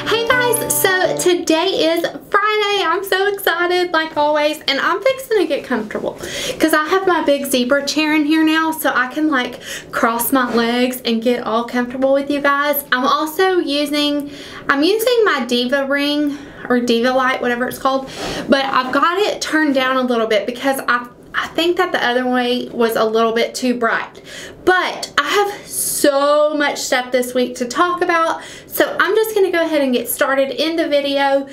Hey guys, so today is Friday. I'm so excited like always, and I'm fixing to get comfortable because I have my big zebra chair in here now so I can like cross my legs and get all comfortable with you guys. I'm also using my Diva ring or Diva light, whatever it's called, but I've got it turned down a little bit because I think that the other way was a little bit too bright. But I have so much stuff this week to talk about, so I'm just going to go ahead and get started in the video.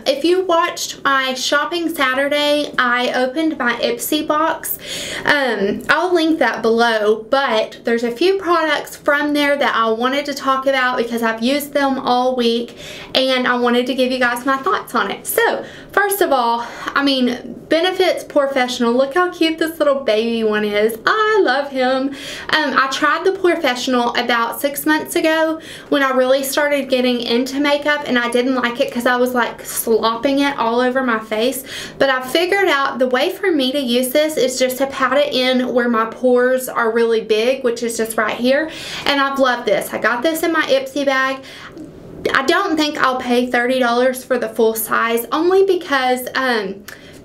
If you watched my shopping Saturday, I opened my Ipsy box. I'll link that below, but there's a few products from there that I wanted to talk about because I've used them all week and I wanted to give you guys my thoughts on it. So first of all, Benefits Professional. Look how cute this little baby one is. I love him. I tried the Professional about 6 months ago when I really started getting into makeup, and I didn't like it because I was like slopping it all over my face. But I figured out the way for me to use this is just to pat it in where my pores are really big, which is just right here. And I've loved this. I got this in my Ipsy bag. I don't think I'll pay $30 for the full size, only because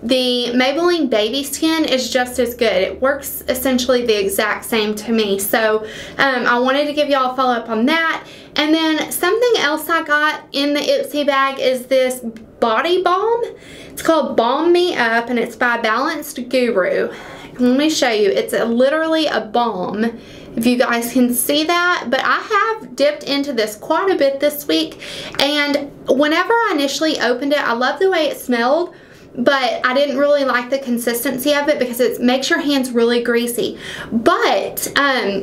the Maybelline Baby Skin is just as good. It works essentially the exact same to me. So I wanted to give y'all a follow up on that. And then something else I got in the Ipsy bag is this body balm. It's called Balm Me Up and it's by Balanced Guru. Let me show you. It's literally a balm, if you guys can see that. But I have dipped into this quite a bit this week, and whenever I initially opened it, I loved the way it smelled, but I didn't really like the consistency of it because it makes your hands really greasy. But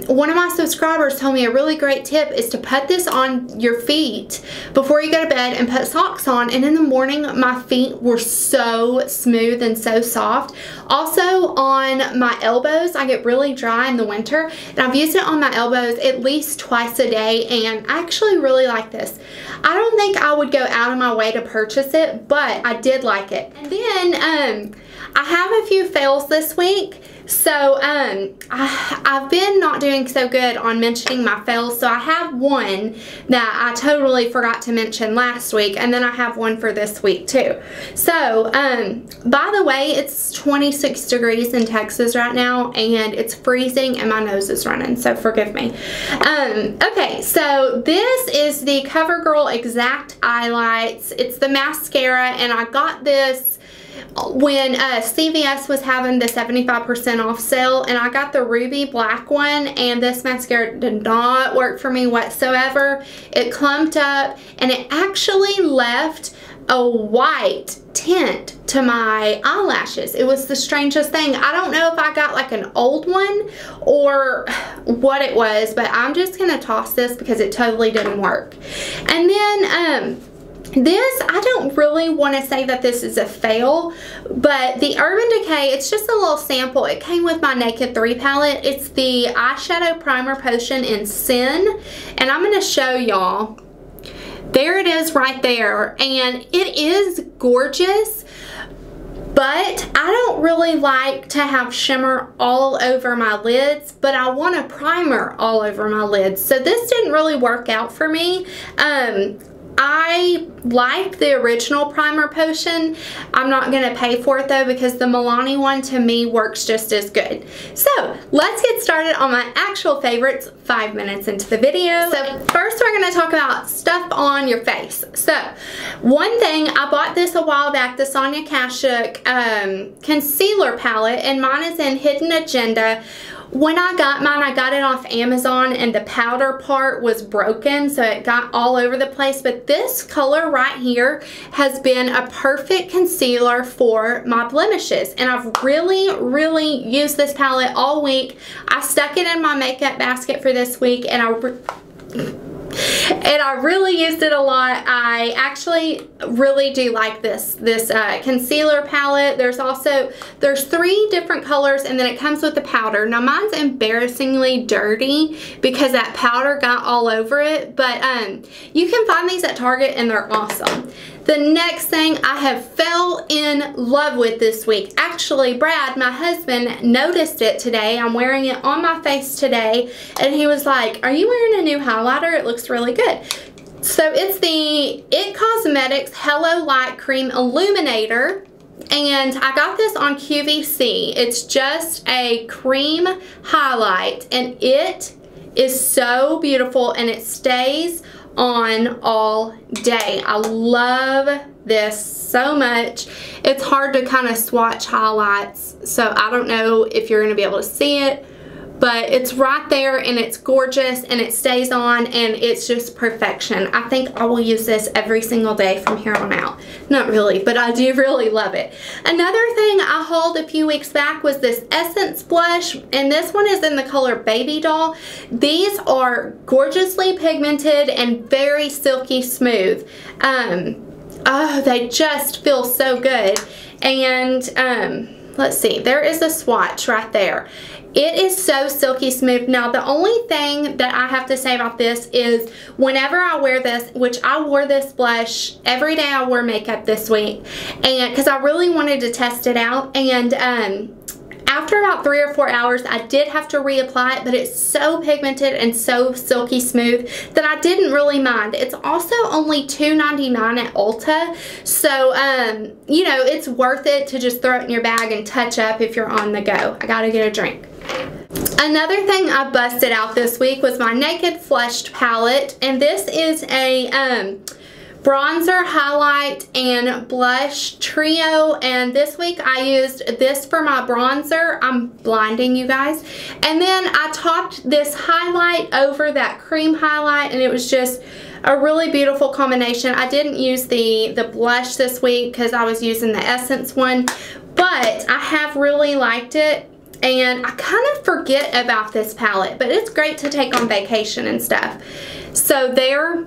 one of my subscribers told me a really great tip is to put this on your feet before you go to bed and put socks on, and in the morning my feet were so smooth and so soft. Also on my elbows, I get really dry in the winter, and I've used it on my elbows at least twice a day, and I actually really like this. I don't think I would go out of my way to purchase it, but I did like it. And then I have a few fails this week. So I've been not doing so good on mentioning my fails, so I have one that I totally forgot to mention last week, and then I have one for this week too. So by the way, it's 26 degrees in Texas right now and it's freezing and my nose is running, so forgive me. Okay, so this is the CoverGirl Exact Eye Lights. It's the mascara, and I got this when CVS was having the 75% off sale, and I got the ruby black one, and this mascara did not work for me whatsoever. It clumped up and it actually left a white tint to my eyelashes. It was the strangest thing. I don't know if I got like an old one or what it was, but I'm just gonna toss this because it totally didn't work. And then this, I don't really want to say that this is a fail, but the Urban Decay, it's just a little sample. It came with my Naked 3 palette. It's the eyeshadow primer potion in Sin, and I'm going to show y'all. There it is right there, and it is gorgeous, but I don't really like to have shimmer all over my lids, but I want a primer all over my lids, so this didn't really work out for me. I like the original primer potion. I'm not going to pay for it though because the Milani one to me works just as good. So let's get started on my actual favorites 5 minutes into the video. So first we're going to talk about stuff on your face. So one thing, I bought this a while back, the Sonia Kashuk concealer palette, and mine is in Hidden Agenda. When I got mine, I got it off Amazon and the powder part was broken, so it got all over the place. But this color right here has been a perfect concealer for my blemishes, and I've really used this palette all week. I stuck it in my makeup basket for this week, and I really used it a lot. I actually really do like this concealer palette. There's 3 different colors, and then it comes with the powder. Now mine's embarrassingly dirty because that powder got all over it, but you can find these at Target and they're awesome. The next thing I have fell in love with this week. Actually, Brad, my husband, noticed it today. I'm wearing it on my face today, and he was like, "Are you wearing a new highlighter? It looks really good." So it's the IT Cosmetics Hello Light Cream Illuminator. And I got this on QVC. It's just a cream highlight, and it is so beautiful, and it stays on all day. I love this so much. It's hard to kind of swatch highlights, so I don't know if you're going to be able to see it, but it's right there, and it's gorgeous, and it stays on, and it's just perfection. I think I will use this every single day from here on out. Not really, but I do really love it. Another thing I hauled a few weeks back was this Essence blush, and this one is in the color Baby Doll. These are gorgeously pigmented and very silky smooth. Oh, they just feel so good. And let's see, there is a swatch right there. It is so silky smooth. Now, the only thing that I have to say about this is whenever I wear this, which I wore this blush every day I wore makeup this week, and because I really wanted to test it out, and after about 3 or 4 hours, I did have to reapply it, but it's so pigmented and so silky smooth that I didn't really mind. It's also only $2.99 at Ulta, so, you know, it's worth it to just throw it in your bag and touch up if you're on the go. I gotta get a drink. Another thing I busted out this week was my Naked Flushed palette, and this is a bronzer, highlight, and blush trio, and this week I used this for my bronzer. I'm blinding you guys. And then I topped this highlight over that cream highlight, and it was just a really beautiful combination. I didn't use the blush this week because I was using the Essence one, but I have really liked it. And I kind of forget about this palette, but it's great to take on vacation and stuff. So there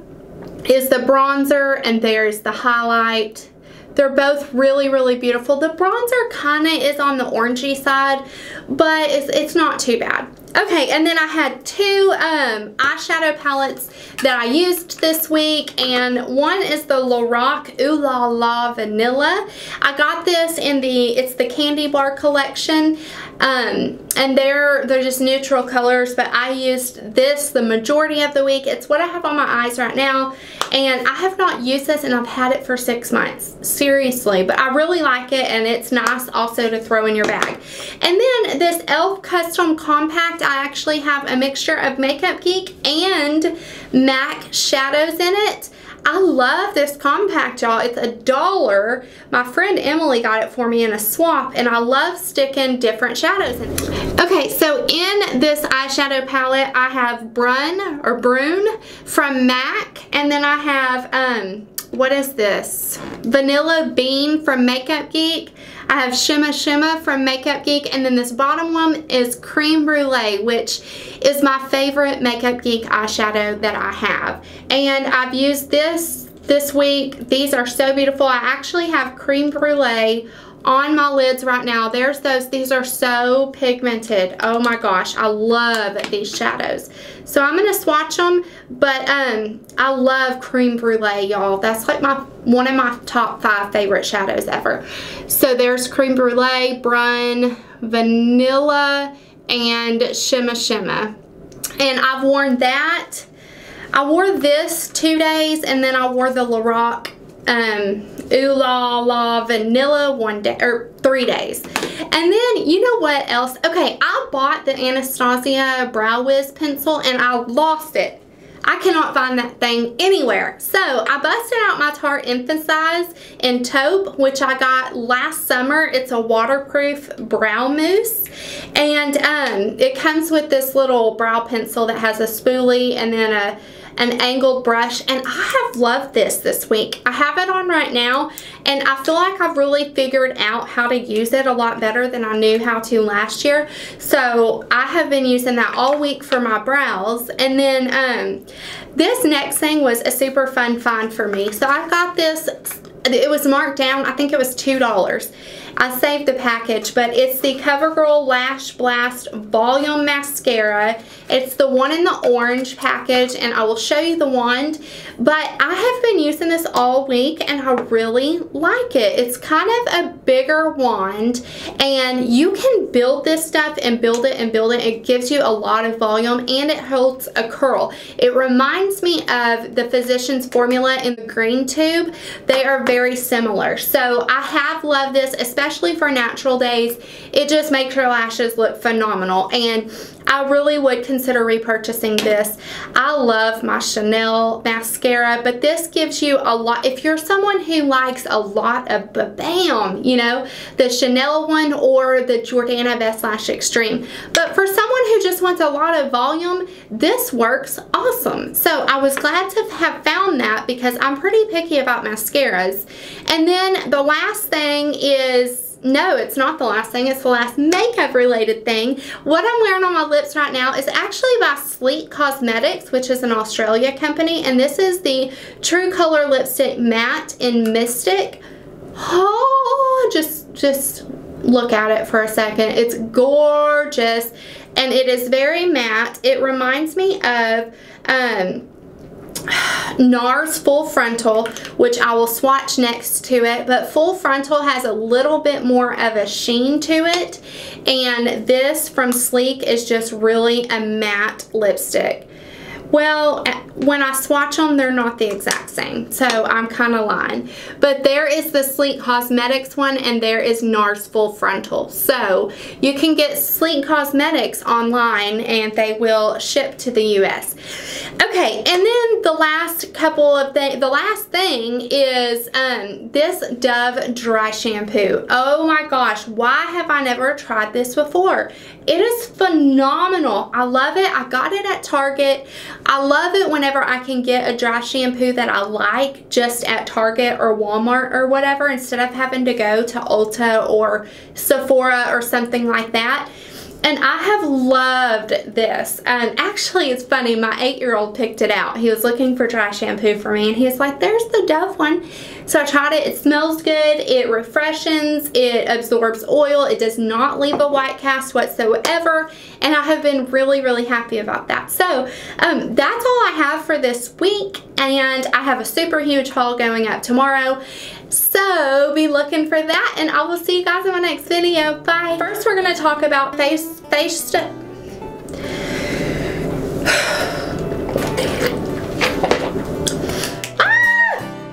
is the bronzer, and there's the highlight. They're both really, really beautiful. The bronzer kind of is on the orangey side, but it's not too bad. Okay, and then I had two eyeshadow palettes that I used this week, and one is the Lorac Ooh La La Vanilla. I got this in it's the Candy Bar collection, and they're just neutral colors, but I used this the majority of the week. It's what I have on my eyes right now, and I have not used this, and I've had it for 6 months. Seriously, but I really like it, and it's nice also to throw in your bag. And then this e.l.f. Custom Compact, I actually have a mixture of Makeup Geek and MAC shadows in it. I love this compact, y'all. It's $1. My friend Emily got it for me in a swap, and I love sticking different shadows in it. Okay, so in this eyeshadow palette, I have Brune from MAC, and then I have, what is this? Vanilla Bean from Makeup Geek. I have Shimma Shimma from Makeup Geek, and then this bottom one is Cream Brulee, which is my favorite Makeup Geek eyeshadow that I have. And I've used this week. These are so beautiful. I actually have Cream Brulee on my lids right now. There's those. These are so pigmented. Oh my gosh, I love these shadows. So I'm going to swatch them, but I love Cream Brulee, y'all. That's like one of my top 5 favorite shadows ever. So there's Cream Brulee, Brune, Vanilla, and Shimma Shimma. And I've worn that. I wore this 2 days, and then I wore the Lorac Ooh La La Vanilla 1 day, or 3 days. And then, you know what else? Okay, I bought the Anastasia Brow Wiz pencil, and I lost it. I cannot find that thing anywhere. So I busted out my Tarte Emphasize in taupe, which I got last summer. It's a waterproof brow mousse, and it comes with this little brow pencil that has a spoolie and then an angled brush, and I have loved this week. I have it on right now, and I feel like I've really figured out how to use it a lot better than I knew how to last year. So I have been using that all week for my brows. And then this next thing was a super fun find for me. So I got this, it was marked down, I think it was $2. I saved the package, but it's the CoverGirl Lash Blast Volume Mascara. It's the one in the orange package, and I will show you the wand. But I have been using this all week, and I really like it. It's kind of a bigger wand, and you can build this stuff and build it and build it. It gives you a lot of volume, and it holds a curl. It reminds me of the Physicians Formula in the green tube. They are very similar. So I have loved this, especially for natural days. It just makes your lashes look phenomenal, and I really would consider repurchasing this. I love my Chanel mascara, but this gives you a lot. If you're someone who likes a lot of bam, you know, the Chanel one or the Jordana Best Lash Extreme. But for someone who just wants a lot of volume, this works awesome. So I was glad to have found that, because I'm pretty picky about mascaras. And then the last thing is, no, it's not the last thing, it's the last makeup related thing. What I'm wearing on my lips right now is actually by Sleek Cosmetics, which is an Australia company, and this is the True Color Lipstick Matte in Mystic. Oh, just look at it for a second. It's gorgeous, and it is very matte. It reminds me of NARS Full Frontal, which I will swatch next to it, but Full Frontal has a little bit more of a sheen to it, and this from Sleek is just really a matte lipstick. Well, when I swatch them, they're not the exact same, so I'm kind of lying. But there is the Sleek Cosmetics one, and there is NARS Full Frontal. So you can get Sleek Cosmetics online, and they will ship to the US. Okay, and then the last couple of things, the last thing is this Dove Dry Shampoo. Oh my gosh, why have I never tried this before? It is phenomenal. I love it. I got it at Target. I love it whenever I can get a dry shampoo that I like just at Target or Walmart or whatever, instead of having to go to Ulta or Sephora or something like that. And I have loved this. Actually, it's funny, my 8-year-old picked it out. He was looking for dry shampoo for me, and he was like, there's the Dove one. So I tried it. It smells good. It refreshes. It absorbs oil. It does not leave a white cast whatsoever. And I have been really, really happy about that. So that's all I have for this week. And I have a super huge haul going up tomorrow. So be looking for that, and I will see you guys in my next video. Bye. First, we're going to talk about face stuff.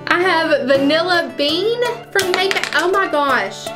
I have Vanilla Bean from Decay. Oh my gosh.